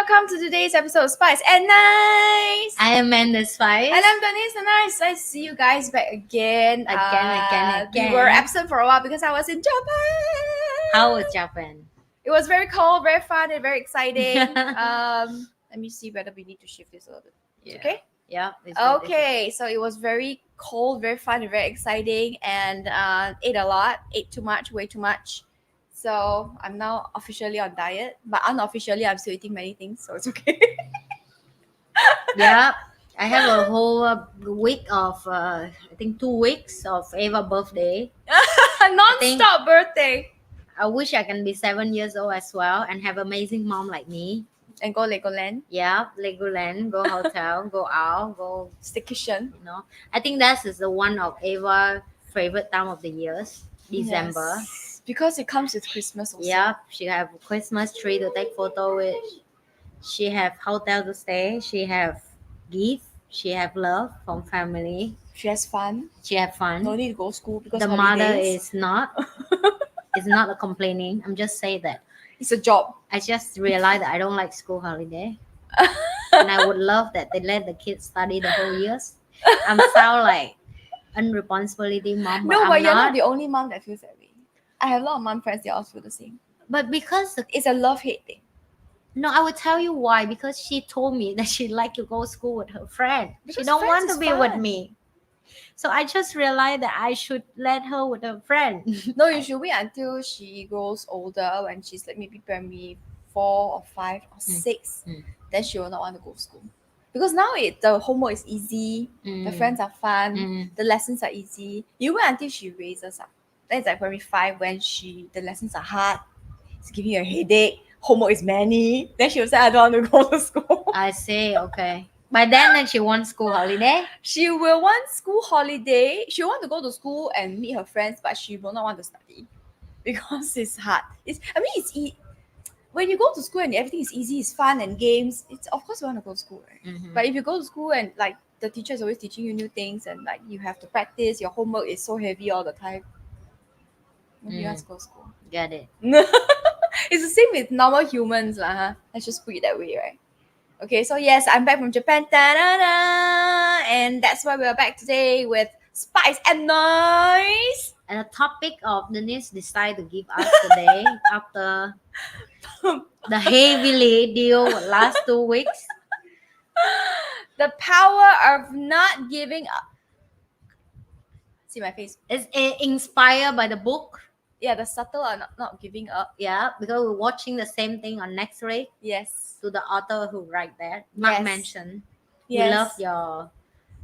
welcome to today's episode of Spice and Nice. I am Amanda Spice. And I'm Denise and Nice. I see you guys back again. Again. We were absent for a while because I was in Japan. How was Japan? It was very cold, very fun, and very exciting. Let me see whether we need to shift this a little bit. Yeah. Okay? Yeah. Okay, so it was very cold, very fun, and very exciting, and ate a lot, ate too much, way too much. So I'm now officially on diet, but unofficially I'm still eating many things, so it's okay. Yeah. I have a whole week of, I think 2 weeks of Ava birthday. Non-stop birthday. I wish I can be 7 years old as well and have amazing mom like me. And go Legoland. Yeah, Legoland, go hotel, go out, go staycation. I think that is the one of Ava's favorite time of the years, December. Yes. Because it comes with Christmas also. Yeah, she have Christmas tree to take photo with. She have hotel to stay. She have gift. She have love from family. She has fun. She have fun. No need to go to school because the holidays. Mother is not. It's not a complaining. I'm just saying that. It's a job. I just realized that I don't like school holiday. And I would love that they let the kids study the whole years. I'm sound like unresponsibility mom. No, but you're not the only mom that feels that way. I have a lot of mom friends, they all feel the same. But because it's a love-hate thing. No, I will tell you why. Because she told me that she like to go to school with her friend. She don't want to be fun. with me. So I just realized that I should let her with her friend. No, you should wait until she grows older, when she's like maybe primary 4 or 5 or 6. Then she will not want to go to school. Because now the homework is easy, the friends are fun, the lessons are easy. You wait until she raises up. Then it's like primary 5 when the lessons are hard, it's giving you a headache, homework is many. Then she will say, I don't want to go to school. I say, okay. By then she wants school holiday. She will want school holiday. She will want to go to school and meet her friends, but she will not want to study because it's hard. When you go to school and everything is easy, it's fun and games, it's of course you want to go to school, right? But if you go to school and like the teacher is always teaching you new things and like you have to practice, your homework is so heavy all the time, nobody wants to go to school. Get it. It's the same with normal humans, let's just put it that way, right? Okay, so yes, I'm back from Japan, and that's why we're back today with Spice and Nice. And the topic of Denise decided to give us today after the heavily deal last 2 weeks. The power of not giving up. See my face? It's inspired by the book. Yeah, the subtle of not giving up. Yeah, because we're watching the same thing on Netflix. Yes. To the author who write that, Mark mentioned. Yes. We love your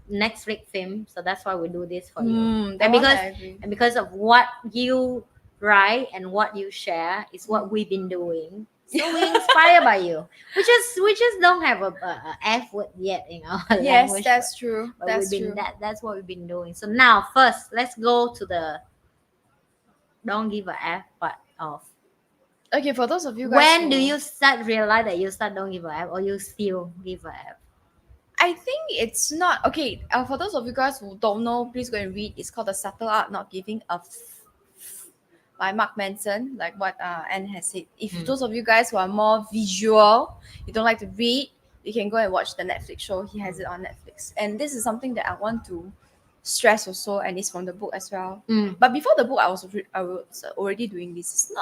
Netflix film, so that's why we do this for you. And because of what you write and what you share is what we've been doing. So we inspired by you. We just don't have a F word yet in our language. Yes, that's true. But that's true. That's what we've been doing. So now, first, let's go to the don't give a F part of. Okay, for those of you guys, when do you start realize that you start don't give a F, or you still give a F? I think it's not okay. For those of you guys who don't know, please go and read. It's called The Subtle Art Not Giving a by Mark Manson, like what Anne has said. If those of you guys who are more visual, you don't like to read, you can go and watch the Netflix show. He has it on Netflix. And this is something that I want to stress also, and it's from the book as well. But before the book, I was already doing this.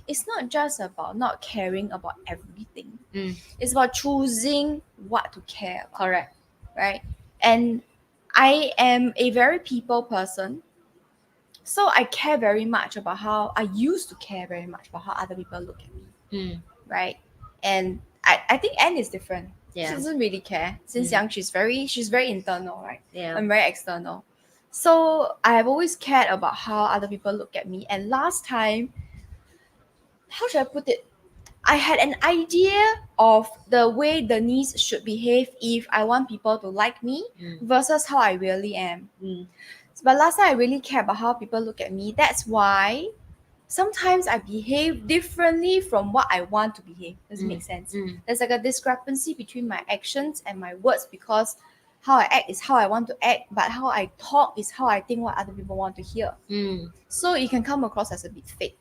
It's not just about not caring about everything. It's about choosing what to care about. Correct. Right? And I am a very people person. So I care very much about I used to care very much about how other people look at me. Right? And I think Anne is different. Yeah. She doesn't really care. Since young, she's very internal, right? Yeah. I'm very external. So I have always cared about how other people look at me. And last time, how should I put it? I had an idea of the way Denise should behave if I want people to like me versus how I really am. But last time I really cared about how people look at me. That's why sometimes I behave differently from what I want to behave. Does it make sense? There's like a discrepancy between my actions and my words, because how I act is how I want to act, but how I talk is how I think what other people want to hear. So it can come across as a bit fake.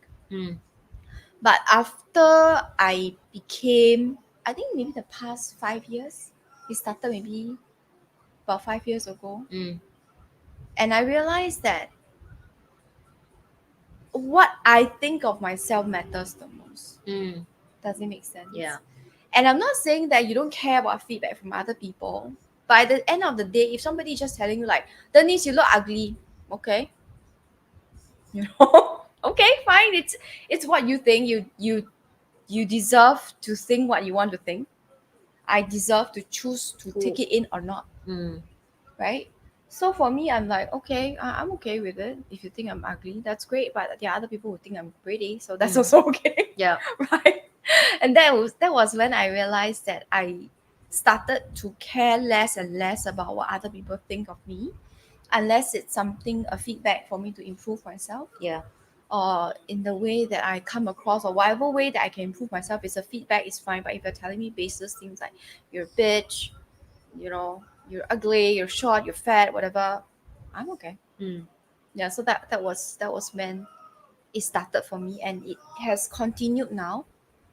But after I became I think maybe the past 5 years. It started maybe about 5 years ago. Mm. And I realized that what I think of myself matters the most. Mm. Does it make sense? Yeah. And I'm not saying that you don't care about feedback from other people. But at the end of the day, if somebody is just telling you like, Denise, you look ugly, okay. You know? Okay, fine. It's what you think. You deserve to think what you want to think. I deserve to choose to take it in or not. Mm. Right? So for me, I'm like, okay, I'm okay with it. If you think I'm ugly, that's great. But there are other people who think I'm pretty, so that's also okay. Yeah. Right? And that was when I realized that I started to care less and less about what other people think of me, unless it's something a feedback for me to improve myself, Yeah. or in the way that I come across, or whatever way that I can improve myself. Is a feedback is fine. But if you're telling me baseless things like you're a bitch, you're ugly, you're short, you're fat, whatever, I'm okay. Mm. Yeah, so that was when it started for me, and it has continued now.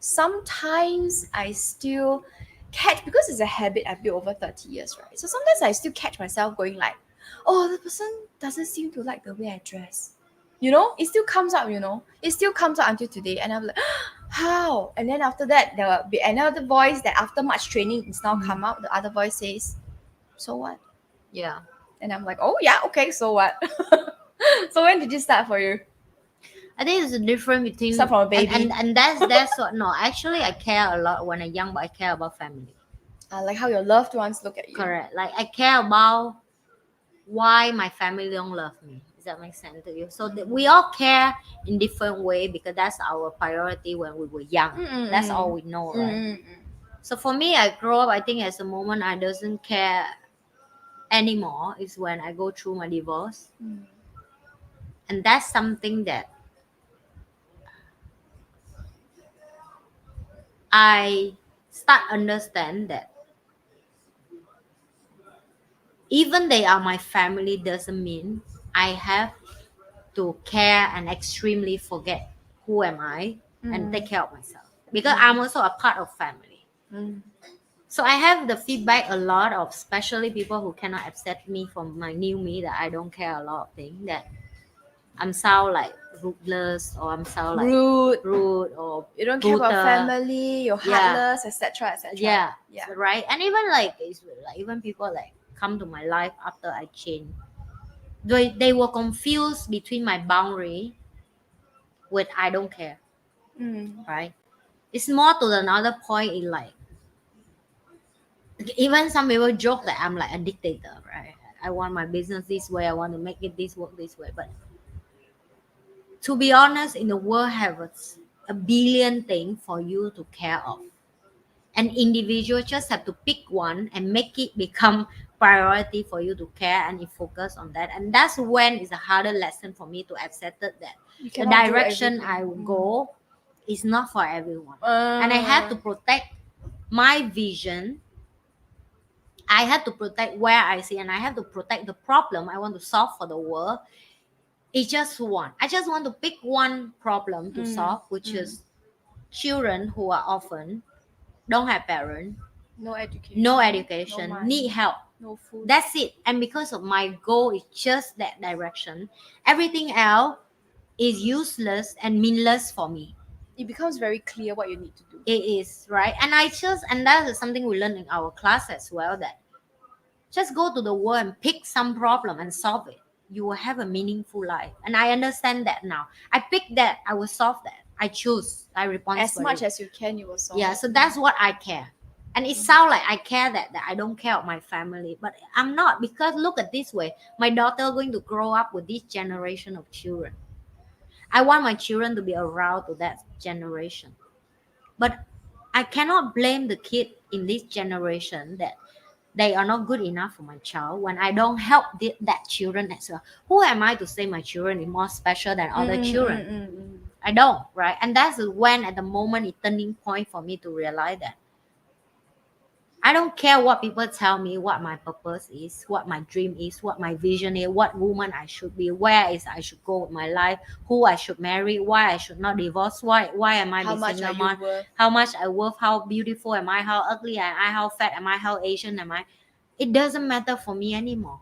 Sometimes I still catch, because it's a habit I've built over 30 years, right? So sometimes I still catch myself going like, oh, the person doesn't seem to like the way I dress. It still comes up, it still comes up until today. And I'm like, how? And then after that, there will be another voice that after much training it's now come out. The other voice says, so what? Yeah. And I'm like, oh yeah, okay, so what? So when did you start for you? I think it's a difference between Start from a and, baby. and that's what no, actually I care a lot when I'm young, but I care about family. Like how your loved ones look at you. Correct. Like I care about why my family don't love me. Does that make sense to you? So we all care in different way because that's our priority when we were young. Mm-mm-mm. That's all we know, right? Mm-mm-mm. So for me, I grow up. I think as a moment I doesn't care anymore is when I go through my divorce, Mm. and that's something that I start understand that even they are my family doesn't mean I have to care and extremely forget who am I and take care of myself because I'm also a part of family. Mm. So I have the feedback a lot of especially people who cannot accept me from my new me that I don't care a lot of things that I'm sound like ruthless or I'm sound like Rude. rude or You don't care about brutal. family. You're Yeah. heartless, etc., etc. Yeah, Yeah. so, right. And even like it's like even people like come to my life after I change, they were confused between my boundary with I don't care, Mm. right? It's more to another point in like even some people joke that I'm like a dictator, right? I want my business this way, I want to make it this work this way. But to be honest, in the world have a billion things for you to care of. An individual just have to pick one and make it become priority for you to care and you focus on that. And that's when it's a harder lesson for me to accept it that You the cannot do direction everything. I will go is not for everyone. Uh, And I have to protect my vision. I have to protect where I see and I have to protect the problem I want to solve for the world. It's just one. I just want to pick one problem to solve, which is children who are orphan, don't have parents, no education. no No education, money. need help. No food. That's it. And because of my goal is just that direction, everything else is useless and meaningless for me. It becomes very clear what you need to do. It is, right? And that is something we learn in our class as well that just go to the world and pick some problem and solve it. You will have a meaningful life. And I understand that now. I pick that, I will solve that. I choose, I respond As for much it. as you can, you will solve. Yeah, so that's what I care. And it sounds like I care that I don't care of my family, but I'm not because look at this way. My daughter going to grow up with this generation of children. I want my children to be around to that generation. But I cannot blame the kid in this generation that they are not good enough for my child when I don't help that children as well. Who am I to say my children is more special than other children? I don't, right? And that's when at the moment it turning point for me to realize that I don't care what people tell me, what my purpose is, what my dream is, what my vision is, what woman I should be, where is I should go with my life, who I should marry, why I should not divorce, why am I How be much are single you mom, worth? how much I worth, how beautiful am I, how ugly am I, how fat am I, how Asian am I. It doesn't matter for me anymore.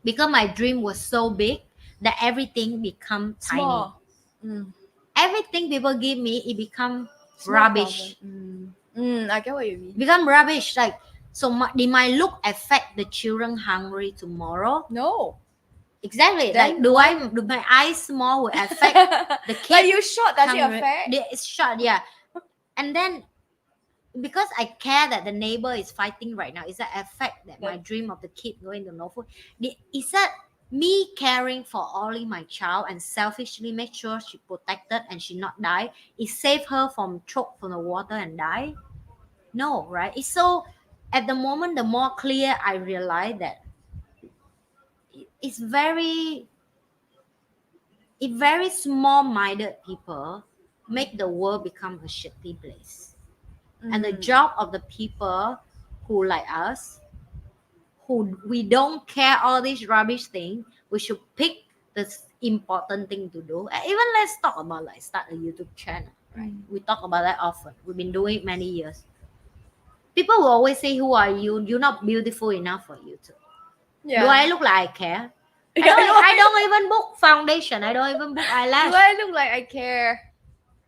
Because my dream was so big that everything become tiny. Small. Mm. Everything people give me, it become Small problem. rubbish. I get what you mean. Become rubbish. Like, so did my look affect the children hungry tomorrow? No. Exactly. Like, Then what? do my eyes small will affect the Like kid you short, does it hungry? affect? It's short, yeah. And then because I care that the neighbor is fighting right now, is that affect that my dream of the kid going to no food? Is that me caring for only my child and selfishly make sure she protected and she not die? It save her from choke from the water and die? No, right? It's so at the moment the more clear I realize that it's very small-minded people make the world become a shitty place. And the job of the people who like us, who we don't care all these rubbish thing, we should pick the important thing to do. And even let's talk about like start a YouTube channel, right? We talk about that often. We've been doing it many years. People will always say, "Who are you? You're not beautiful enough for YouTube." Yeah. Do I look like I care? I Yeah, don't. no, I don't even book foundation. I don't even book Do eyelash. I look like I care?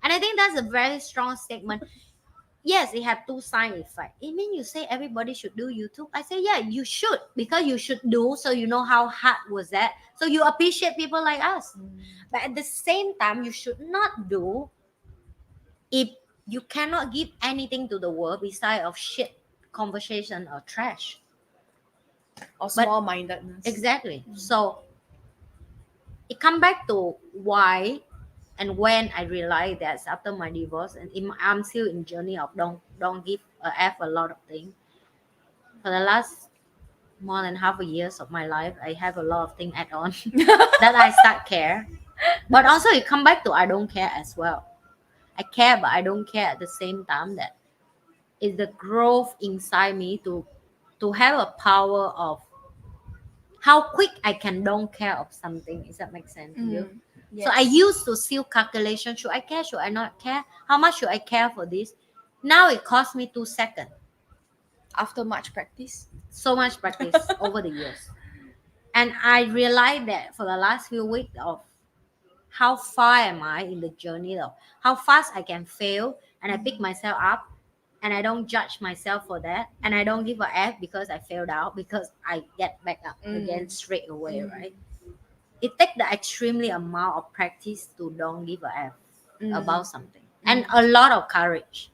And I think that's a very strong statement. Yes, it had two side effect. It means you say everybody should do YouTube. I say, yeah, you should, because you should do, so you know how hard was that. So you appreciate people like us. But at the same time, you should not do if you cannot give anything to the world beside of shit conversation or trash. Or But small mindedness. exactly. So it come back to why and when I realized that after my divorce, and I'm still in journey of don't give a f a lot of things. For the last more than half a years of my life, I have a lot of things add on that I start care. But also it come back to I don't care as well. I care, but I don't care at the same time. That is the growth inside me to have a power of how quick I can don't care of something. Does that make sense to you? Yes. So I used to still calculation. Should I care? Should I not care? How much should I care for this? Now it cost me 2 seconds. After much practice. So much practice over the years. And I realized that for the last few weeks of how far am I in the journey of how fast I can fail, and I pick myself up and I don't judge myself for that, and I don't give a F because I failed out, because I get back up again straight away, right? It takes the extremely amount of practice to don't give a F about something, and a lot of courage.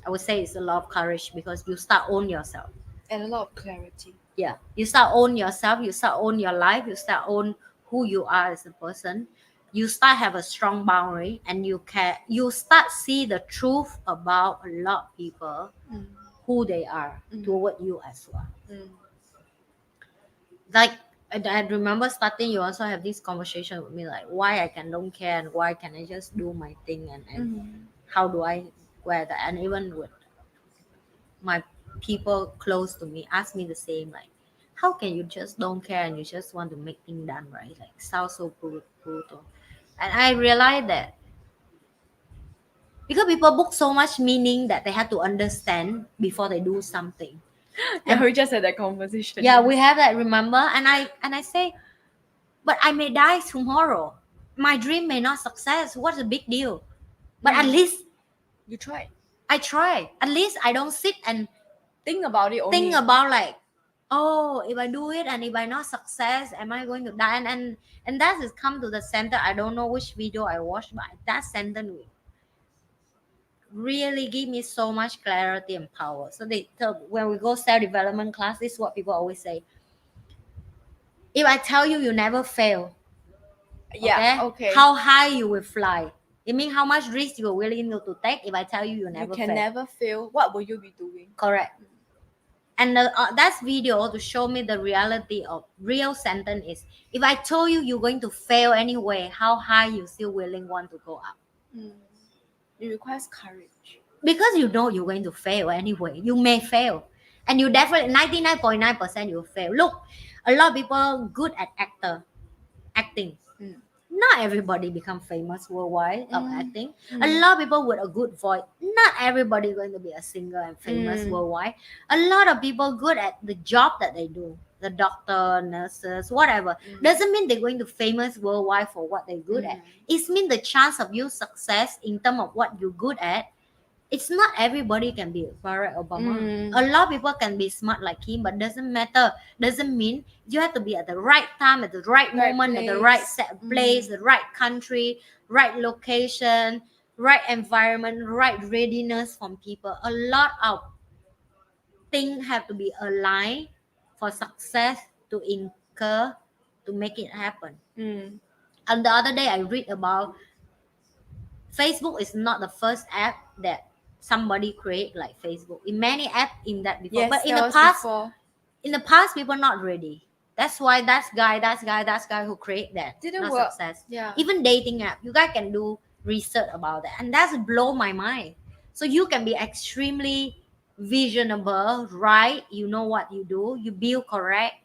I would say it's a lot of courage because you start own yourself. And a lot of clarity. Yeah, you start own yourself, you start own your life, you start own who you are as a person. You start have a strong boundary, and you start see the truth about a lot of people, who they are toward you as well. Like I remember starting, you also have this conversation with me like why I can don't care and why can I just do my thing, and how do I wear that. And even with my people close to me ask me the same, like how can you just don't care and you just want to make things done, right? Like sounds so brutal. And I realized that because people book so much meaning that they have to understand before they do something. Yeah, we just had that conversation. Yeah, we have that, remember? And I say, but I may die tomorrow. My dream may not success. What's the big deal? But at least You tried. I try. At least I don't sit and Think about it only. think about like, oh, if I do it and if I not success, am I going to die? And that has come to the center. I don't know which video I watched, but that sentence really give me so much clarity and power. So when we go self-development class, this is what people always say. If I tell you you never fail, Yeah, okay. how high you will fly. It means how much risk you're willing to take. If I tell you you never You can fail. never fail. What will you be doing? Correct. And that's video to show me the reality of real sentence is, if I told you you're going to fail anyway, how high you still willing want to go up? It requires courage. because you know you're going to fail anyway. You may fail, and you definitely 99.9% you'll fail. Look, a lot of people good at acting. Mm. Not everybody become famous worldwide of Mm. acting. A Mm. lot of people with a good voice. Not everybody going to be a singer and famous Mm. worldwide. A lot of people good at the job that they do. The doctor, nurses, whatever. Mm. Doesn't mean they're going to famous worldwide for what they're good at. It means the chance of you success in terms of what you're good at. It's not everybody can be Barack Obama. Mm. A lot of people can be smart like him, but doesn't matter. Doesn't mean you have to be at the right time, at the right Right moment, at the right place. place, the right country, right location, right environment, right readiness from people. A lot of things have to be aligned for success to incur to make it happen. Mm. And the other day I read about Facebook is not the first app that somebody create like Facebook. In many apps in that before, Yes, but that was before. in the past, people not ready. That's why that's guy who create that Didn't not work. success. Yeah. Even dating app, you guys can do research about that, and that's blow my mind. So you can be extremely visionable, right? You know what you do. You build correct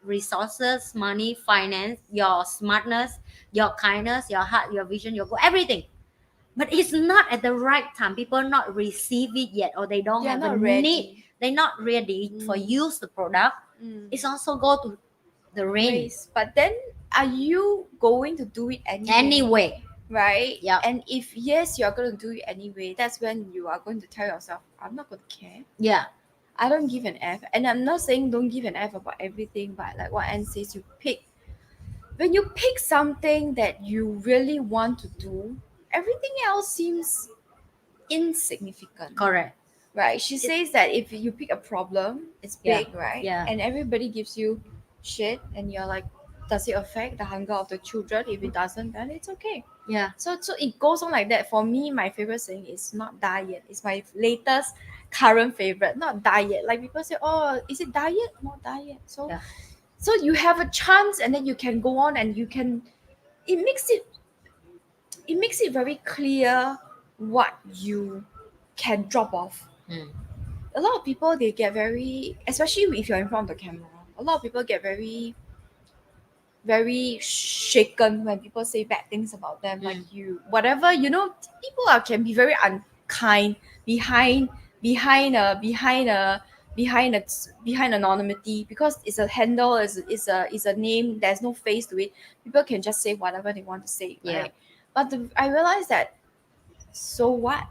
resources, money, finance, your smartness, your kindness, your heart, your vision, your goal, everything, but it's not at the right time. People not receive it yet, or they don't They are have a not need. ready. They're not ready for Mm. use the product. Mm. It's also go to the rain Waste. But then, are you going to do it anyway? anyway. Right? Yeah, And if yes, you're going to do it anyway, that's when you are going to tell yourself, I'm not going to care. yeah, I don't give an F. And I'm not saying don't give an F about everything, but like what Anne says, you pick. When you pick something that you really want to do, everything else seems insignificant. correct. Right? She says that if you pick a problem, it's Yeah, big, right? yeah. And everybody gives you shit, and you're like, does it affect the hunger of the children? If it doesn't, then it's okay. Yeah, So it goes on like that. For me, my favorite saying is not diet. It's my latest current favorite. Not diet. Like people say, oh, is it diet? Not diet. So yeah, so you have a chance, and then you can go on, and you can. It makes it very clear what you can drop off. mm. A lot of people, they get very, especially if you're in front of the camera, a lot of people get very very shaken when people say bad things about them, like you whatever, people can be very unkind behind behind a behind a behind a behind anonymity, because it's a handle, is a name, there's no face to it. People can just say whatever they want to say, Yeah. right? But I realized that, so what?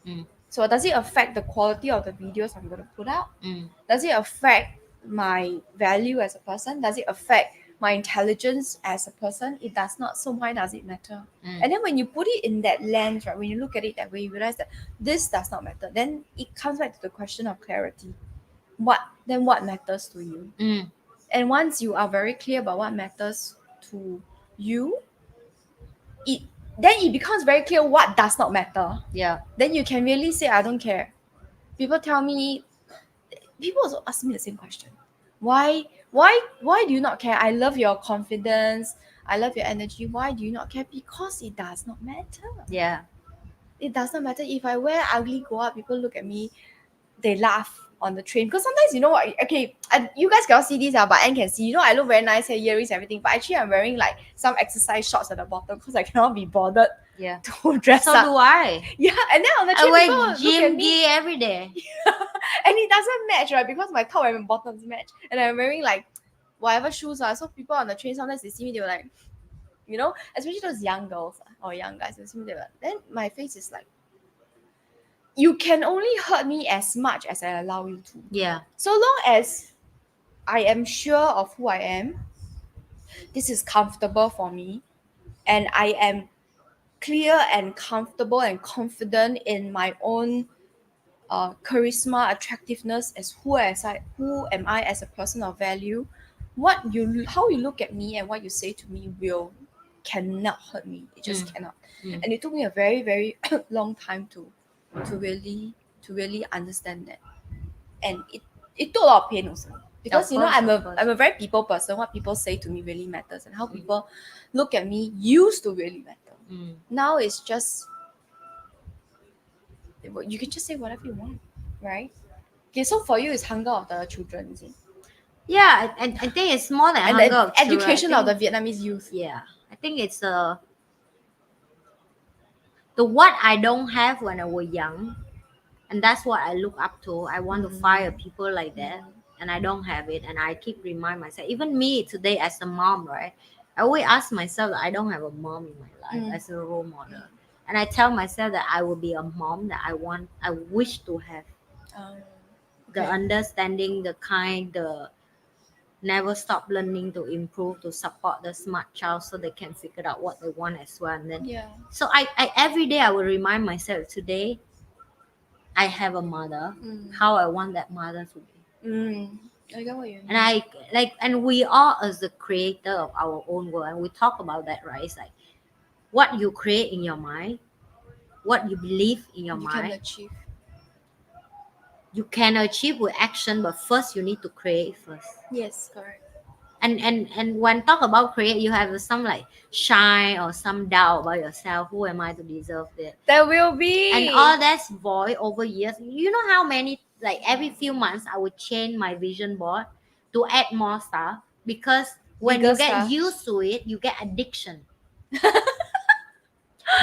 Mm. So does it affect the quality of the videos I'm going to put out? Mm. Does it affect my value as a person? Does it affect my intelligence as a person? It does not. So why does it matter? Mm. And then when you put it in that lens, right, when you look at it that way, you realize that this does not matter. Then it comes back to the question of clarity. What matters to you? Mm. And once you are very clear about what matters to you, it becomes very clear what does not matter. Yeah, Then you can really say, I don't care. People also ask me the same question. Why do you not care? I love your confidence. I love your energy. Why do you not care? Because it does not matter. yeah, It does not matter if I wear ugly go up, people look at me, they laugh on the train. Because sometimes, you know what, okay, you guys cannot see this, but Anne can see. I look very nice, hair, earrings, everything. But actually, I'm wearing like some exercise shorts at the bottom because I cannot be bothered yeah. to dress So up. do I. Yeah, and then on the I train, people wear look at gym me. gear every day. And it doesn't match, right? Because my top and my bottoms match, and I'm wearing like whatever shoes are. So people on the train, sometimes they see me, they were like, especially those young girls or young guys, they see me, they were like, then my face is like, you can only hurt me as much as I allow you to. Yeah, So long as I am sure of who I am, this is comfortable for me, and I am clear and comfortable and confident in my own charisma, attractiveness, as who am I as a person of value. How you look at me and what you say to me cannot hurt me. It just cannot. Mm. And it took me a very very long time to really understand that, and it took a lot of pain also. Because Of course, of course. I'm a very people person. What people say to me really matters, and how people look at me used to really matter. Mm. Now it's just You can just say whatever you want, right? Okay, so for you, it's hunger of the children, is it? Yeah, I think it's more than And hunger the of children. I education of the think, Vietnamese youth. yeah, I think it's the what I don't have when I was young, and that's what I look up to. I want to fire people like that, and I don't have it, and I keep remind myself. Even me today as a mom, right? I always ask myself that I don't have a mom in my life as a role model, and I tell myself that I will be a mom that I wish to have the Okay. understanding, the kind, the never stop learning to improve, to support the smart child so they can figure out what they want as well. And then, Yeah. so I every day I will remind myself, today I have a mother, how I want that mother to be. I get what you And mean. I like, and we are as the creator of our own world, and we talk about that, right? It's like what you create in your mind, what you believe in your You can mind, achieve. you can achieve with action, but first you need to create first. Yes, correct. And when talk about create, you have some like shy or some doubt about yourself. Who am I to deserve it? There will be. And all that's void over years. You know how many, like every few months I would change my vision board to add more stuff, because when Bigger you get stuff. used to it, you get addiction.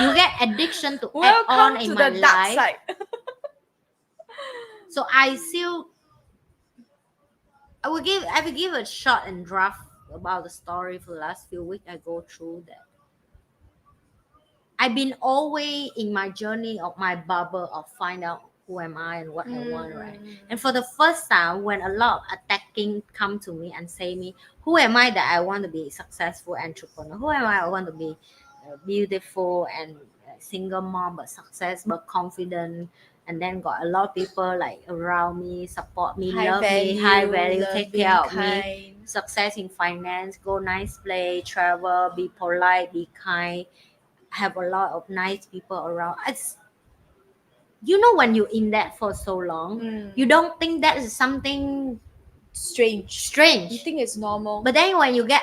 You get addiction to add on Welcome in to my the dark life. side. So I will give a short and draft about the story for the last few weeks. I go through that. I've been always in my journey of my bubble of find out who am I and what I want, right? And for the first time, when a lot of attacking come to me and say me, who am I that I want to be a successful entrepreneur? Who am I want to be beautiful and single mom, but success, but confident? And then got a lot of people like around me, support me, High love me, high value, value, take care loving, of me, kind. success in finance, go nice place, travel, be polite, be kind, have a lot of nice people around. It's, you know, when you're in that for so long, you don't think that is something Strange. You strange. think it's normal. But then when you get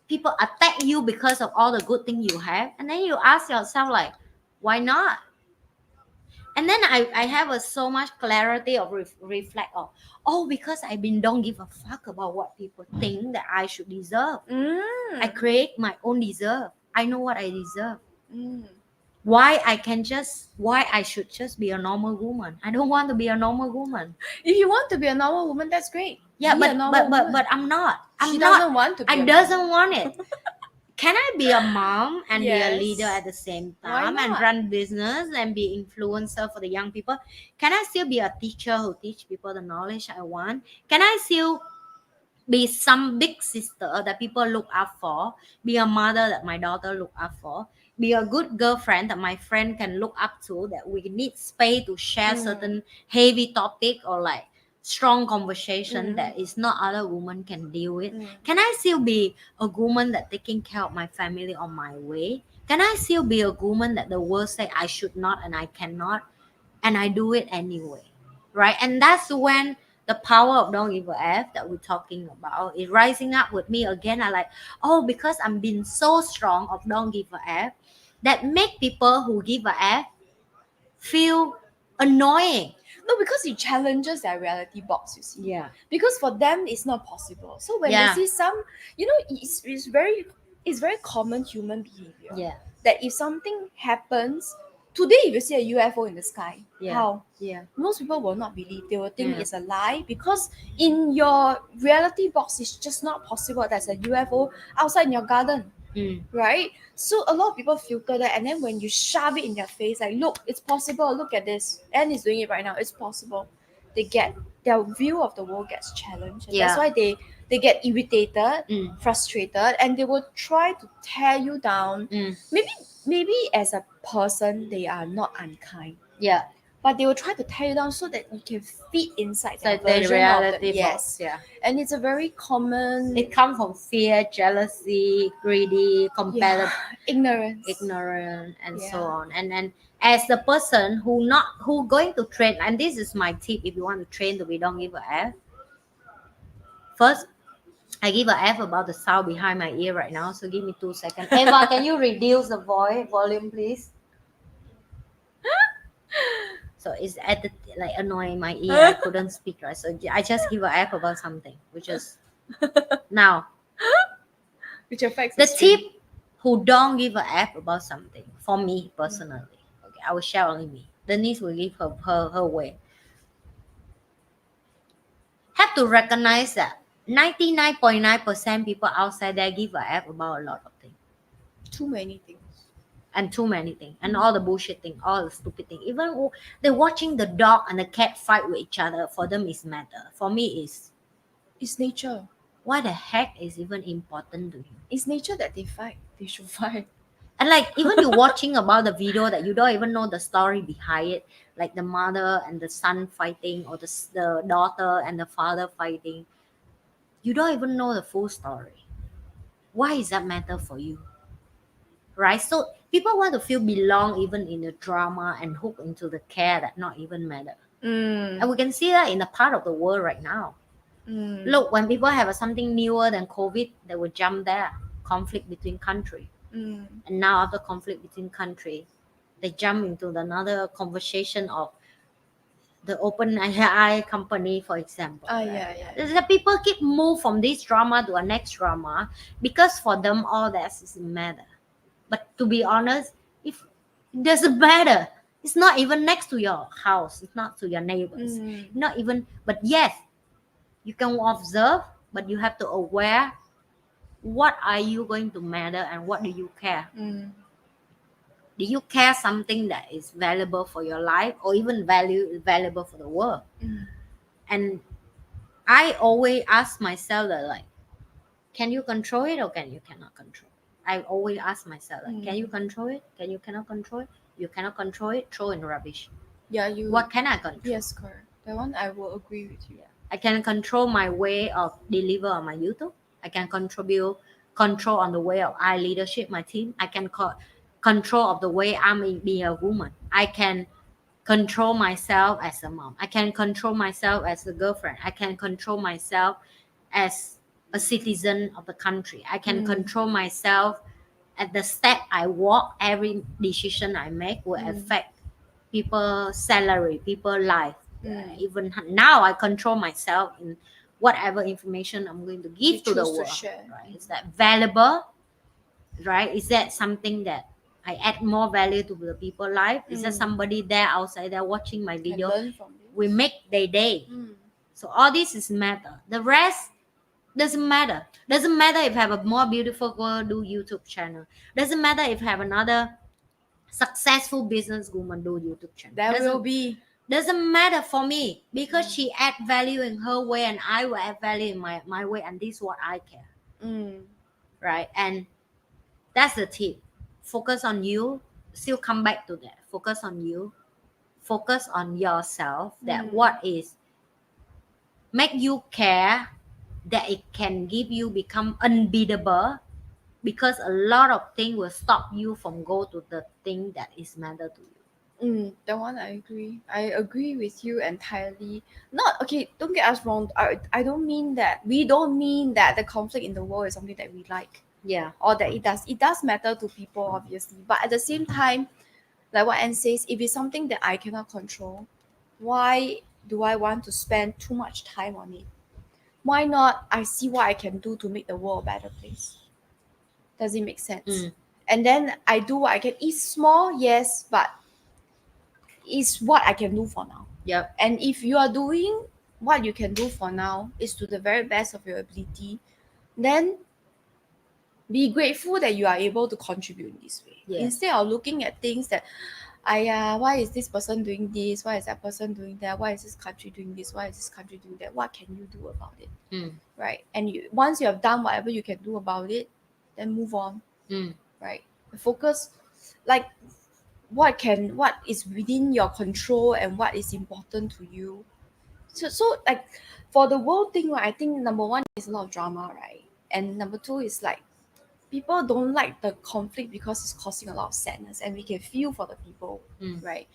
people attack you because of all the good things you have, and then you ask yourself like, why not? And then I have so much clarity of reflect of, oh, because I've been don't give a fuck about what people think that I should deserve. I create my own deserve. I know what I deserve. Why I should just be a normal woman. I don't want to be a normal woman. If you want to be a normal woman, that's great. Yeah, Be a normal woman. but I'm not. She doesn't want to be I a doesn't normal. want it. Can I be a mom and be a Yes. leader at the same Why time and not? run business and be influencer for the young people? Can I still be a teacher who teach people the knowledge I want? Can I still be some big sister that people look up for, be a mother that my daughter look up for, be a good girlfriend that my friend can look up to, that we need space to share certain heavy topic or like strong conversation that is not other women can deal with? Can I still be a woman that taking care of my family on my way? Can I still be a woman that the world say I should not and I cannot, and I do it anyway, right? And that's when the power of don't give a F that we're talking about is rising up with me again. I like, oh, because I'm being so strong of don't give a F, that make people who give a F feel annoying. No, because it challenges their reality box, you see. Yeah. Because for them, it's not possible. So when Yeah. they see some, it's very common human behavior. Yeah. That if something happens, today if you see a UFO in the sky, Yeah. how? Yeah. Most people will not believe. They will think Yeah. it's a lie because in your reality box, it's just not possible. There's a UFO outside in your garden. Right? So a lot of people filter that, and then when you shove it in their face, like, look, it's possible, look at this. Anne is doing it right now, it's possible. They get their view of the world gets challenged. And that's Yeah. why they get irritated, frustrated, and they will try to tear you down. Maybe as a person they are not unkind. Yeah. But they will try to tear you down so that you can fit inside So their the version of reality the, yes. box, yeah. And it's a very common It comes from fear, jealousy, greedy, competitive, ignorance. ignorant, and so Yeah. on. And as the person who going to train, and this is my tip if you want to train to be don't give a F. First, I give a F about the sound behind my ear right now, so give me 2 seconds. Eva, can you reduce the volume, please? So it's at the like annoying my ear. I couldn't speak right. So I just give a F about something, which is now Which affects the the tip stream. who don't give a F about something. For me personally, okay, I will share only me. Denise will give her way. Have to recognize that 99.9% people outside there give a F about a lot of things. Too many things. And too many things and all the bullshit thing, all the stupid thing. Even they're watching the dog and the cat fight with each other. For them, is matter. For me, is It's nature. why the heck is even important to you? It's nature that they fight. They should fight. And like even you watching about the video that you don't even know the story behind it, like the mother and the son fighting, or the daughter and the father fighting. You don't even know the full story. Why is that matter for you? Right? So people want to feel belong even in the drama and hook into the care that not even matter. And we can see that in a part of the world right now. Look, when people have something newer than COVID, they will jump there. Conflict between country. And now after conflict between country, they jump into another conversation of the open AI company, for example. Yeah. The people keep move from this drama to a next drama because for them all that doesn't matter. But to be honest, if it doesn't matter, it's not even next to your house. It's not to your neighbors. Not even. But yes, you can observe, but you have to aware what are you going to matter and what do you care. Do you care something that is valuable for your life or even valuable for the world? And I always ask myself that, like, can you control it or cannot control it? I always ask myself, like, can you control it? Can you cannot control it? You cannot control it, throw in rubbish. Yeah, you. What can I control? Yes, correct. That one I will agree with you. I can control my way of deliver on my YouTube. I can control on the way of I leadership my team. I can control of the way I'm being a woman. I can control myself as a mom. I can control myself as a girlfriend. I can control myself as a citizen of the country. I can control myself at the step I walk. Every decision I make will affect people's salary, people's life. Even now, I control myself in whatever information I'm going to give to the world. Right? Is that valuable? Right? Is that something that I add more value to the people's life? Is there somebody there outside there watching my video? We make their day. So all this is matter. The rest doesn't matter. Doesn't matter if I have a more beautiful girl do YouTube channel. Doesn't matter if I have another successful businesswoman do YouTube channel. That will be. Doesn't matter for me because she add value in her way and I will add value in my way, and this is what I care. Right? And that's the tip. Focus on you. Still come back to that. Focus on you. Focus on yourself. That what is make you care, that it can give you become unbeatable, because a lot of things will stop you from go to the thing that is matter to you. That one I agree. I agree with you entirely. Not okay. Don't get us wrong. I don't mean that. We don't mean that the conflict in the world is something that we like. Yeah. Or that it does. It does matter to people, obviously. But at the same time, like what Anne says, if it's something that I cannot control, why do I want to spend too much time on it? Why not I see what I can do to make the world a better place? Does it make sense? And then I do what I can. It's small, yes, but it's what I can do for now. Yep. And if you are doing what you can do for now is to the very best of your ability, then be grateful that you are able to contribute in this way. Yes. Instead of looking at things that, why is this person doing this? Why is that person doing that? Why is this country doing this? Why is this country doing that? What can you do about it? Right? And once you have done whatever you can do about it, then move on. Right? Focus, like, what is within your control and what is important to you. So like for the world thing, right, I think number one is a lot of drama, right? And number two is like people don't like the conflict because it's causing a lot of sadness, and we can feel for the people, right?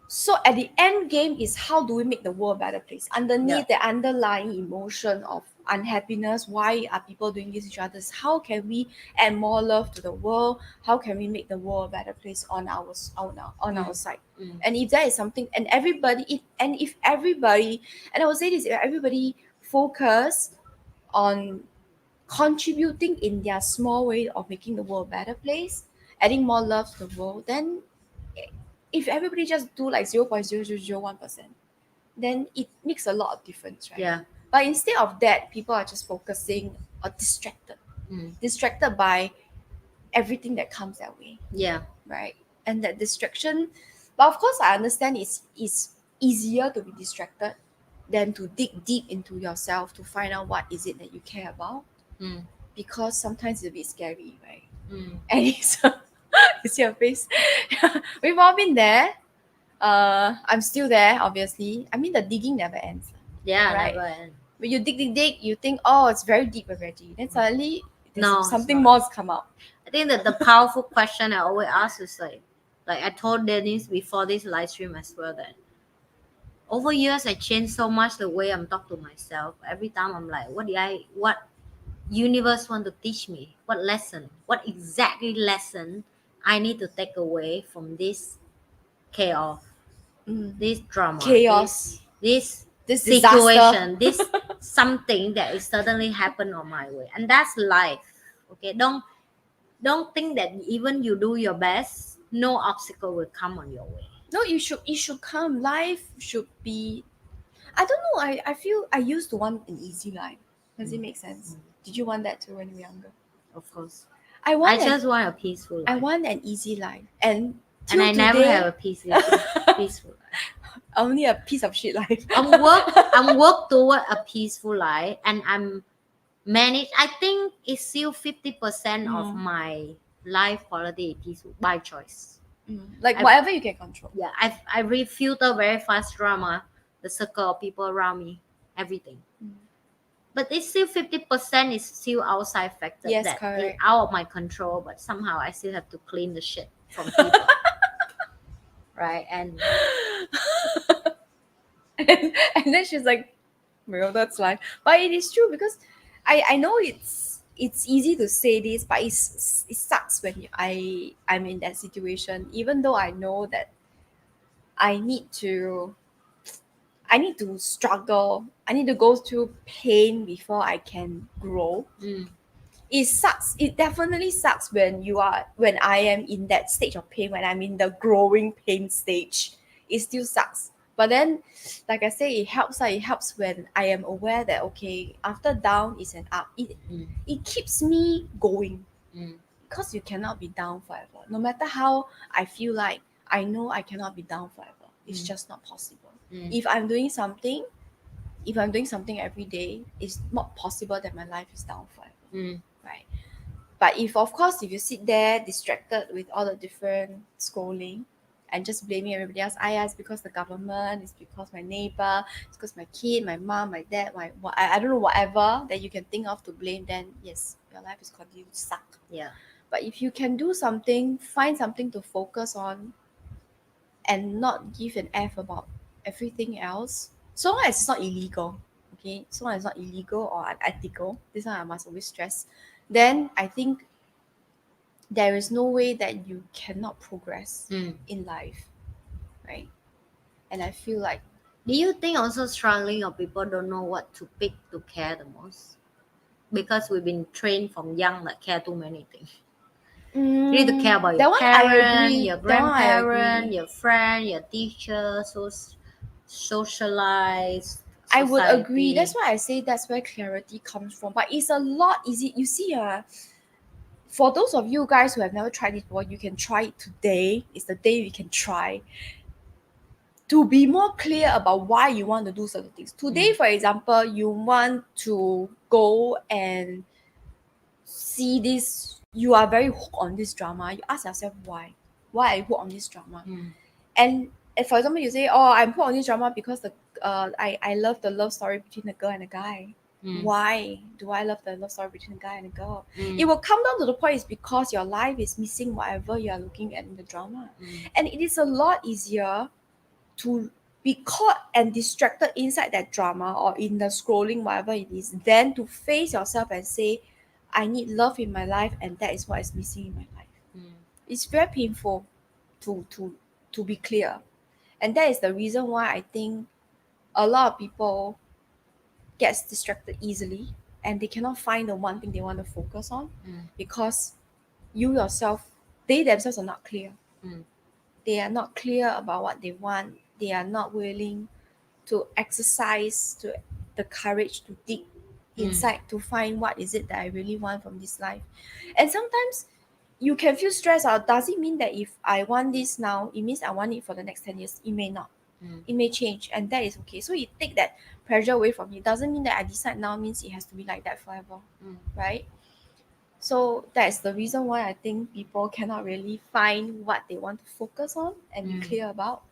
So at the end game is how do we make the world a better place? Underneath Yeah. the underlying emotion of unhappiness, why are people doing this to each other? How can we add more love to the world? How can we make the world a better place on our side? Mm. And if that is something, and if everybody, and I would say this, if everybody focus on contributing in their small way of making the world a better place, adding more love to the world, then if everybody just do like 0.0001%, then it makes a lot of difference, right? Yeah. But instead of that, people are just focusing or distracted by everything that comes their way, Yeah. right? And that distraction, but of course, I understand it's easier to be distracted than to dig deep into yourself to find out what is it that you care about, Mm. because sometimes it's a bit scary, right? Mm. And it's you see your face. We've all been there. I'm still there, obviously. I mean, the digging never ends, Yeah, right? never end. When you dig, you think, oh, it's very deep already. Then suddenly, there's No, it's something not. more come out. I think that the powerful question I always ask is like I told Denise before this live stream as well, that over years I changed so much the way I'm talking to myself. Every time I'm like, what universe want to teach me? What lesson? What exactly lesson I need to take away from this chaos, Mm. this drama, Chaos, this this disaster. situation, this something that is suddenly happened on my way, and that's life. Okay, don't think that even you do your best, no obstacle will come on your way. No, you should come. Life should be. I don't know. I feel I used to want an easy life. Does it make sense? Did you want that too when you were younger? Of course, I I want an just want a peaceful I life, want an easy life, and and till I never have today, a peaceful life. only a piece of shit life. I'm work toward a peaceful life, and I'm manage. I think it's still 50% of Mm. my life quality is peaceful by choice. Like I've whatever you can control. Yeah, I refilter very fast drama, the circle of people around me, everything. Mm. But it's still 50% is still outside factor Yes, that is correct. out of my control, but somehow I still have to clean the shit from people. Right? And And then she's like, well, that's life. But it is true because I know it's easy to say this, but it sucks when I'm in that situation. Even though I know that I need to I need to struggle. I need to go through pain before I can grow. mm, It sucks. It definitely sucks when I am in that stage of pain, when I'm in the growing pain stage. It still sucks. But then, like I say, it helps. It helps when I am aware that okay, after down is an up. mm, It keeps me going, mm, because you cannot be down forever. No matter how I feel like, I know I cannot be down forever. It's mm, just not possible. mm, If I'm doing something, if I'm doing something every day, it's not possible that my life is down forever, mm, right? But if, of course, if you sit there distracted with all the different scolding and just blaming everybody else, it's because the government, it's because my neighbor, it's because my kid, my mom, my dad, I don't know, whatever that you can think of to blame, then yes, your life is continuing to suck. yeah. But if you can do something, find something to focus on and not give an F about everything else, so long as it's not illegal, okay? So long as it's not illegal or unethical, this one I must always stress, then I think there is no way that you cannot progress Mm. in life, right? And I feel like Do you think also struggling or people don't know what to pick to care the most? Because we've been trained from young that care too many things. You need to care about your that one I parent, agree. your That one I grandparent, agree. your friend, your teacher, socialize, I would agree. society. That's why I say that's where clarity comes from. But it's a lot easy. You see, for those of you guys who have never tried it before, you can try it today. It's the day you can try to be more clear about why you want to do certain things. Today, for example, you want to go and see this, you are very hooked on this drama. You ask yourself why are you hooked on this drama? Mm. And if, for example, you say, oh, I'm hooked on this drama because I love the love story between a girl and a guy. Mm. Why do I love the love story between a guy and a girl? Mm. It will come down to the point is because your life is missing whatever you are looking at in the drama. Mm. And it is a lot easier to be caught and distracted inside that drama or in the scrolling, whatever it is, than to face yourself and say, I need love in my life, and that is what is missing in my life. It's very painful to be clear. And that is the reason why I think a lot of people gets distracted easily and they cannot find the one thing they want to focus on because they themselves are not clear. They are not clear about what they want. They are not willing to exercise the courage to dig inside to find what is it that I really want from this life. And sometimes you can feel stressed out. Does it mean that if I want this now, it means I want it for the next 10 years? It may not. It may change, and that is okay. So you take that pressure away from me. It doesn't mean that I decide now means it has to be like that forever, right? So that's the reason why I think people cannot really find what they want to focus on and be clear about,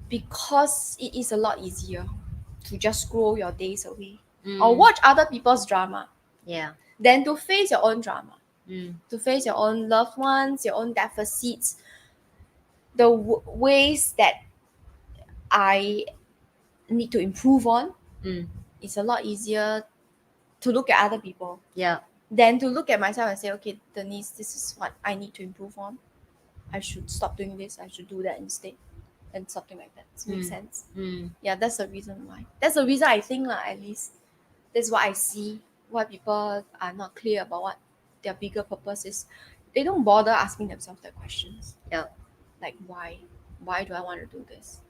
because it is a lot easier to just scroll your days away or watch other people's drama than to face your own drama, to face your own loved ones, your own deficits, the ways that I need to improve on. It's a lot easier to look at other people than to look at myself and say, okay, Denise, this is what I need to improve on. I should stop doing this. I should do that instead. And something like that. Does it make sense? Yeah, that's the reason why. That's the reason I think, at least. That's what I see. Why people are not clear about what their bigger purpose is. They don't bother asking themselves that questions. Like, why? Why do I want to do this?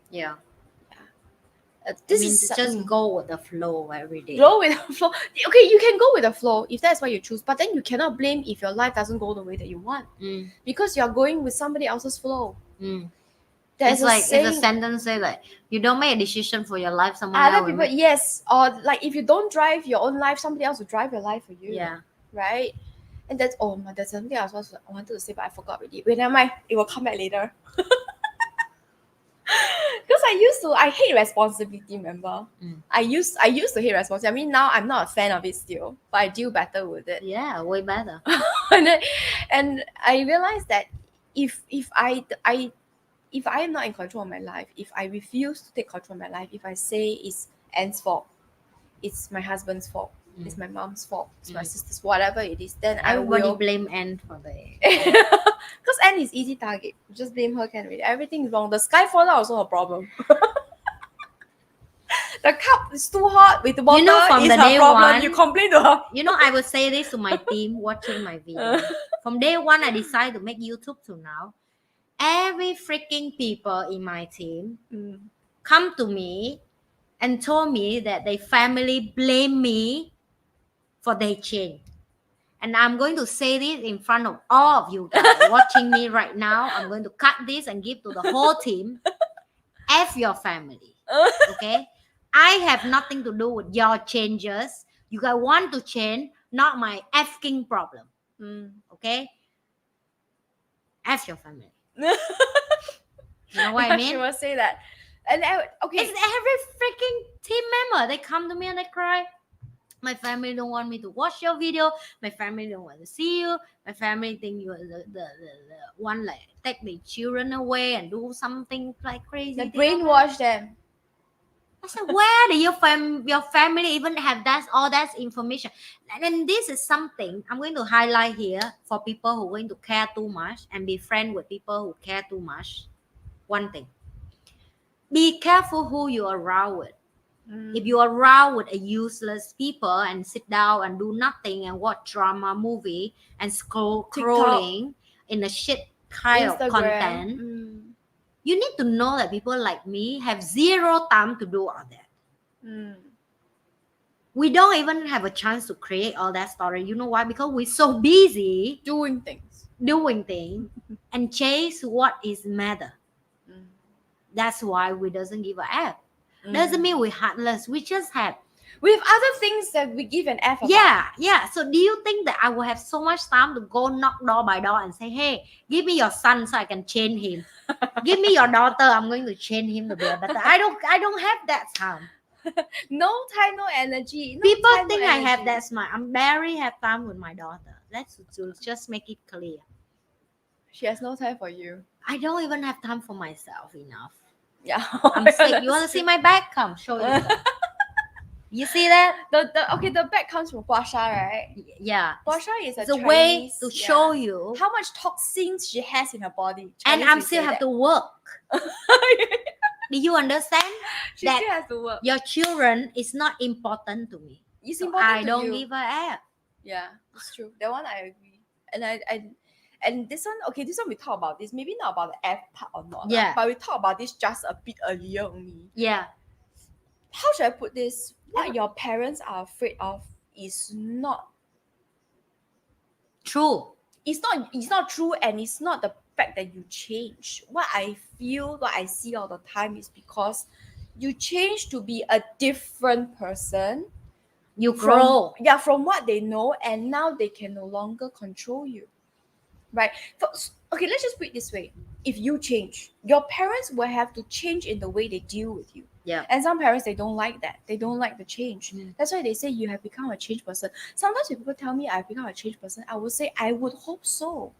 Just go with the flow every day. Go with the flow. Okay, you can go with the flow if that's what you choose, but then you cannot blame if your life doesn't go the way that you want, because you're going with somebody else's flow. It's like saying, it's a sentence say like, you don't make a decision for your life, someone else other people yes, or like if you don't drive your own life, somebody else will drive your life for you. Right. And that's there's something I wanted to say, but I forgot already. Wait, never mind, it will come back later. Because I hate responsibility, remember? I used to hate responsibility. I mean, now I'm not a fan of it still, but I deal better with it. Yeah, way better. and I realized that if I am not in control of my life, if I refuse to take control of my life, if I say it's Anne's fault, it's my husband's fault, it's my mom's fault, it's my sister's, whatever it is, then everybody I will blame Anne for the because Anne is easy target. You just blame her, can already. Everything is wrong. The sky fall out also a problem. The cup is too hot with the water. From the day problem. One, you complain to her. I would say this to my team watching my video. From day one, I decided to make YouTube to now. Every freaking people in my team come to me and told me that their family blame me for their change. And I'm going to say this in front of all of you guys watching me right now. I'm going to cut this and give to the whole team. F your family. Okay? I have nothing to do with your changes. You guys want to change, not my effing problem. Okay? F your family. You know what I mean? She will say that. And okay. It's every freaking team member. They come to me and they cry. My family don't want me to watch your video. My family don't want to see you. My family think you are the one like take the children away and do something like crazy. Like brainwash them. I said, where do your family even have all that information? And this is something I'm going to highlight here for people who are going to care too much and be friends with people who care too much. One thing. Be careful who you are around with. If you are around with a useless people and sit down and do nothing and watch drama movie and scrolling in a shit kind of content, you need to know that people like me have zero time to do all that. We don't even have a chance to create all that story. You know why? Because we're so busy doing things and chase what is matter. That's why we doesn't give a F. Doesn't mean we're heartless. We just have. We have other things that we give an F about. Yeah. So do you think that I will have so much time to go knock door by door and say, hey, give me your son so I can change him. Give me your daughter. I'm going to change him to be a better. I don't have that time. No time, no energy. People think I have that smart. I barely have time with my daughter. Let's just make it clear. She has no time for you. I don't even have time for myself enough. Yeah. I'm sick. You want to see my back? Come, show yourself. You see that? The back comes from gua sha, right? Yeah. Gua sha is It's a a way Chinese, to show you. how much toxins she has in her body. And Chinese I'm we still say have that. to work. Do you understand She that still has to work. your children is not important to me? It's So important I to don't you. give a F. Yeah, it's true. That one I agree. And this one, okay, this one we talk about this. Maybe not about the F part or not, lah, Yeah. but we talk about this just a bit earlier only. Yeah. How should I put this? What your parents are afraid of is not True. it's not true, and it's not the fact that you change. What I feel, what I see all the time is because you change to be a different person You from grow. from what they know, and now they can no longer control you, right? Okay, let's just put it this way. If you change, your parents will have to change in the way they deal with you. Yeah. And some parents, they don't like that. They don't like the change. Mm. That's why they say you have become a changed person. Sometimes when people tell me I've become a changed person, I would say I would hope so.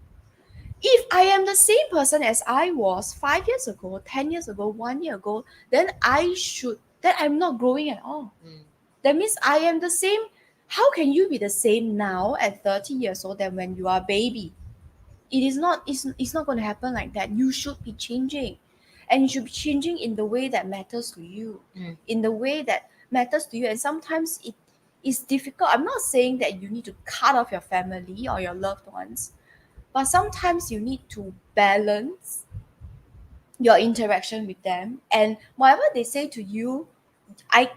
If I am the same person as I was 5 years ago, 10 years ago, 1 year ago, then I'm not growing at all. Mm. That means I am the same. How can you be the same now at 30 years old than when you are a baby? It's not going to happen like that. You should be changing. And you should be changing in the way that matters to you. Mm. In the way that matters to you. And sometimes it is difficult. I'm not saying that you need to cut off your family or your loved ones, but sometimes you need to balance your interaction with them, and whatever they say to you, I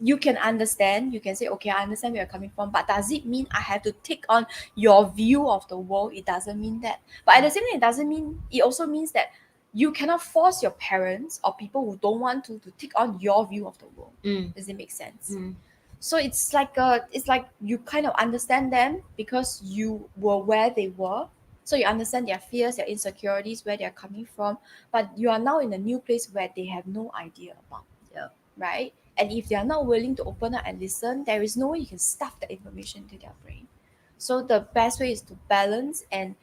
you can understand. You can say, okay, I understand where you're coming from, but does it mean I have to take on your view of the world? It doesn't mean that. But at the same time, it also means that you cannot force your parents or people who don't want to take on your view of the world. Mm. Does it make sense? Mm. So it's like you kind of understand them because you were where they were. So you understand their fears, their insecurities, where they're coming from, but you are now in a new place where they have no idea about. Yeah. Right? And if they are not willing to open up and listen, there is no way you can stuff that information into their brain. So the best way is to balance and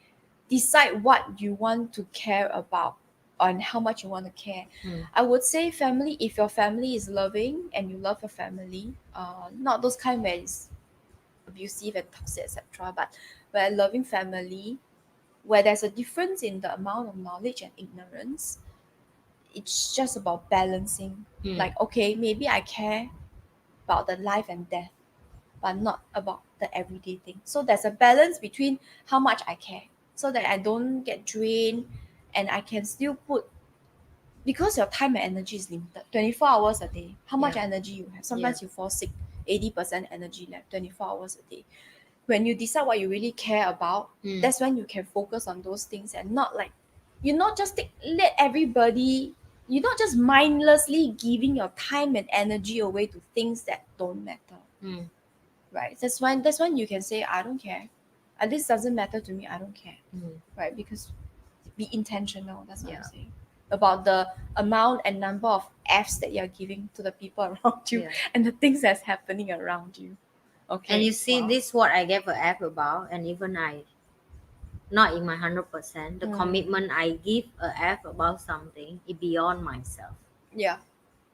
decide what you want to care about and how much you want to care. Mm. I would say family, if your family is loving and you love your family, not those kind where it's abusive and toxic, etc., but where loving family, where there's a difference in the amount of knowledge and ignorance, it's just about balancing. Mm. Like, okay, maybe I care about the life and death, but not about the everyday thing. So there's a balance between how much I care, so that I don't get drained, and I can still put, because your time and energy is limited, 24 hours a day. How much Yeah. energy you have? Sometimes you fall sick, 80% energy left, 24 hours a day. When you decide what you really care about, Mm. that's when you can focus on those things, and not like you not just let everybody, you're not just mindlessly giving your time and energy away to things that don't matter. Mm. Right? That's when you can say, I don't care. This doesn't matter to me, I don't care. Mm. Right? Because be intentional, that's what Yeah. I'm saying. About the amount and number of F's that you're giving to the people around you, Yeah. and the things that's happening around you. Okay. And you see, wow. this what I gave a F about, and even I, not in my 100%, the Mm. commitment I give a F about something is beyond myself. Yeah.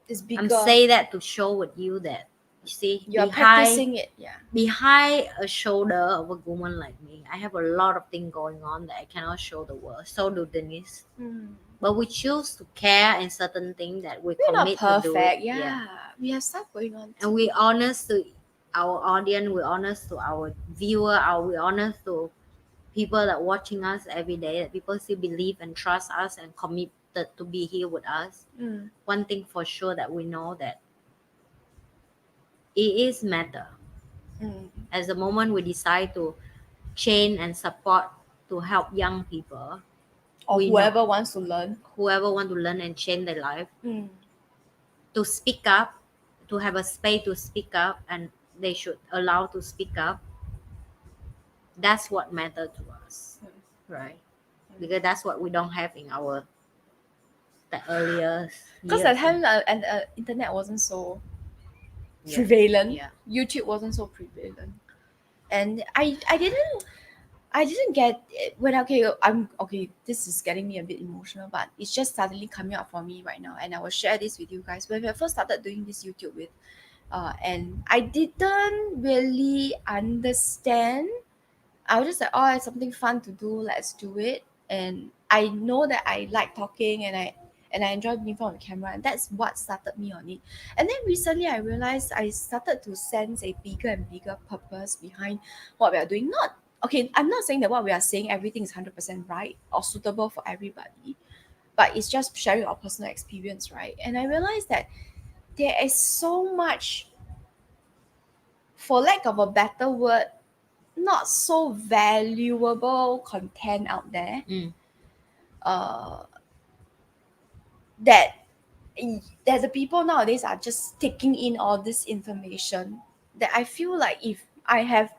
It's bigger. I'm saying that to show with you that, you see, You're practicing it. Yeah. behind a shoulder of a woman like me, I have a lot of things going on that I cannot show the world. So do Denise. But we choose to care in certain things that we We're not commit to do perfect. it. Yeah. We have stuff going on. And we honest to our audience, we honest to our viewer, we honest to people that watching us every day, that people still believe and trust us and committed to be here with us. One thing for sure that we know, that it is matter. As the moment we decide to change and support to help young people, Or we whoever know, wants to learn. whoever want to learn and change their life, to speak up, to have a space to speak up, and they should allow to speak up. That's what matters to us, right? Because that's what we don't have in our the earlier Because years. that time and internet wasn't so Yeah. prevalent. Yeah. YouTube wasn't so prevalent, and I didn't. I didn't get it when I'm okay. This is getting me a bit emotional, but it's just suddenly coming up for me right now, and I will share this with you guys. When I first started doing this YouTube with, and I didn't really understand. I was just like, oh, it's something fun to do. Let's do it. And I know that I like talking, and I enjoy being in front of the camera, and that's what started me on it. And then recently, I realized I started to sense a bigger and bigger purpose behind what we are doing. Not okay. I'm not saying that what we are saying everything is 100% right or suitable for everybody, but it's just sharing our personal experience, right? And I realized that there is so much, for lack of a better word, not so valuable content out there uh, that that the people nowadays are just taking in all this information, that I feel like if I have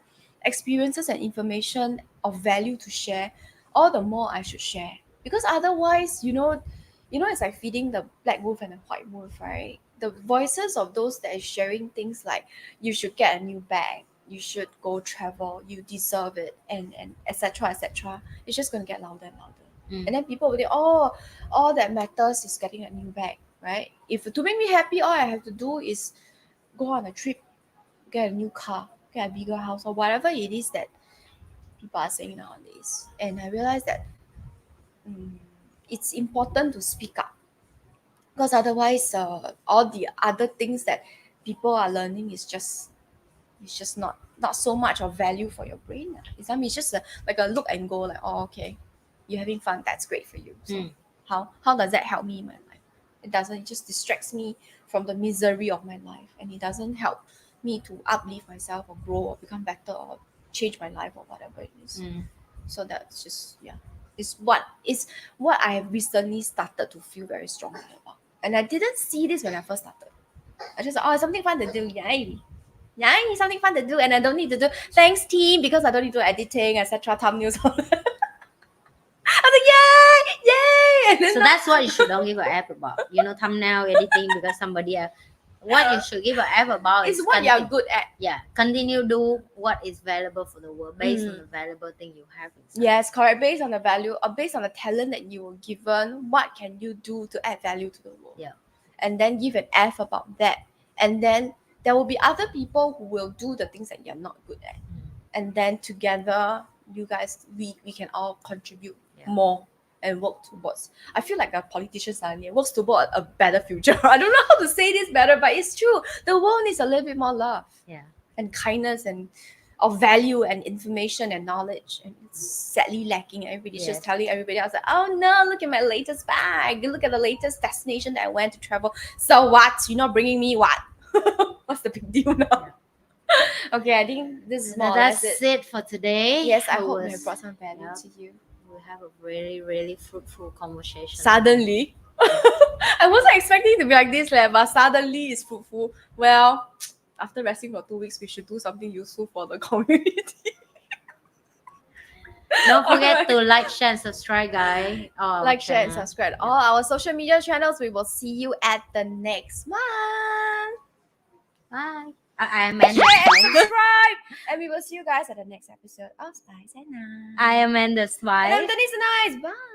experiences and information of value to share, all the more I should share. Because otherwise, it's like feeding the black wolf and the white wolf, right? The voices of those that is sharing things like you should get a new bag, you should go travel, you deserve it, and etc etc, it's just going to get louder and louder. And then people will think, oh, all that matters is getting a new bag, right? If to make me happy, all I have to do is go on a trip, get a new car, get a bigger house, or whatever it is that people are saying nowadays. And I realized that it's important to speak up, because otherwise, all the other things that people are learning is just not so much of value for your brain. It's just like a look and go, like, oh, okay, you're having fun, that's great for you. So how does that help me in my life? It doesn't. It just distracts me from the misery of my life, and it doesn't help me to uplift myself or grow or become better or change my life or whatever it is. So that's just, yeah, it's what I have recently started to feel very strongly about. And I didn't see this when I first started. I just, oh, it's something fun to do, yay. Yay, something fun to do, and I don't need to do thanks team, because I don't need to do editing, etc. Thumbnails. I was like, yay, yay! And then So that's what you should don't give a F about. Thumbnail editing because somebody else. What you should give a F about it's is what you're good at. Yeah, continue do what is valuable for the world based on the valuable thing you have inside. Yes, correct. Based on the value or based on the talent that you were given, what can you do to add value to the world? Yeah. And then give an F about that. And then there will be other people who will do the things that you're not good at. And then together, you guys, we can all contribute more and work towards. I feel like a politician suddenly works toward a better future. I don't know how to say this better, but it's true. The world needs a little bit more love. Yeah. And kindness and of value and information and knowledge, and it's sadly lacking. Everybody's just telling everybody else, like, oh no, look at my latest bag, look at the latest destination that I went to travel. So what, you're not bringing me what? What's the big deal now? Okay, I think this is more or less That's it for today. Yes, I hope we have brought some value to you. We have a really, really fruitful conversation. Suddenly. I wasn't expecting it to be like this, but suddenly it's fruitful. Well, after resting for 2 weeks, we should do something useful for the community. Don't forget to like, share, and subscribe, guys. Like, share, and subscribe. All our social media channels. We will see you at the next one. Bye. I am Amanda. Share and subscribe. And we will see you guys at the next episode of Spice and Nice. I am Amanda Spice. And I'm Denise and Nice. Bye.